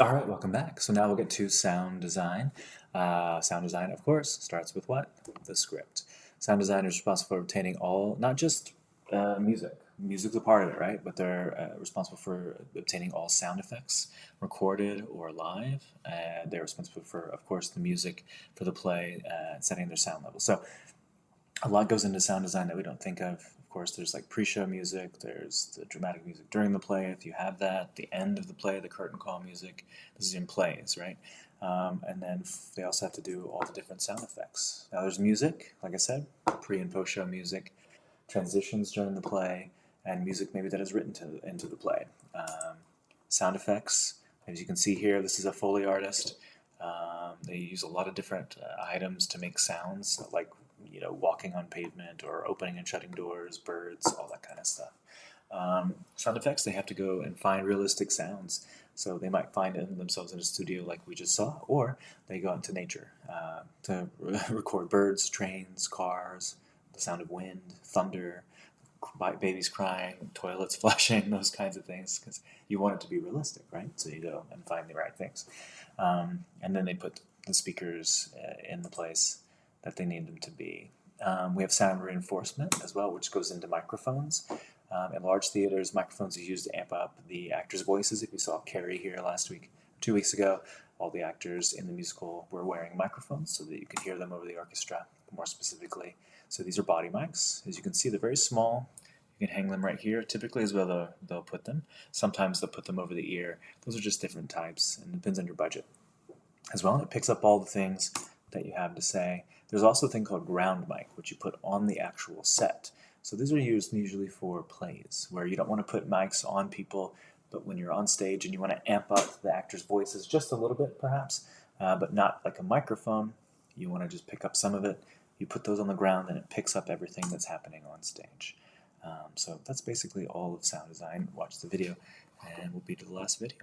All right, welcome back. So now we'll get to sound design. Sound design, of course, starts with what? The script. Sound design is responsible for obtaining all, not just music. Music's a part of it, right? But they're responsible for obtaining all sound effects, recorded or live. They're responsible for, of course, the music for the play, setting their sound level. So a lot goes into sound design that we don't think of. Of course, there's like pre-show music, there's the dramatic music during the play, if you have that, the end of the play, the curtain call music. This is in plays, right? And then they also have to do all the different sound effects. Now there's music, like I said, pre and post-show music, transitions during the play, and music maybe that is written into the play. Sound effects, as you can see here, this is a Foley artist. They use a lot of different items to make sounds, like walking on pavement or opening and shutting doors, birds, all that kind of stuff. Sound effects, they have to go and find realistic sounds. So they might find themselves in a studio like we just saw, or they go out into nature to record birds, trains, cars, the sound of wind, thunder, babies crying, toilets flushing, those kinds of things, because you want it to be realistic, right? So you go and find the right things. And then they put the speakers in the place that they need them to be. We have sound reinforcement as well, which goes into microphones. In large theaters, microphones are used to amp up the actors' voices. If you saw Carrie here last week, 2 weeks ago, all the actors in the musical were wearing microphones so that you could hear them over the orchestra more specifically. So these are body mics. As you can see, they're very small. You can hang them right here. Typically is where they'll put them. Sometimes they'll put them over the ear. Those are just different types, and it depends on your budget. As well, it picks up all the things that you have to say. There's also a thing called ground mic, which you put on the actual set. So these are used usually for plays, where you don't want to put mics on people, but when you're on stage and you want to amp up the actors' voices just a little bit, perhaps, but not like a microphone, you want to just pick up some of it. You put those on the ground, and it picks up everything that's happening on stage. So that's basically all of sound design. Watch the video, and we'll be to the last video.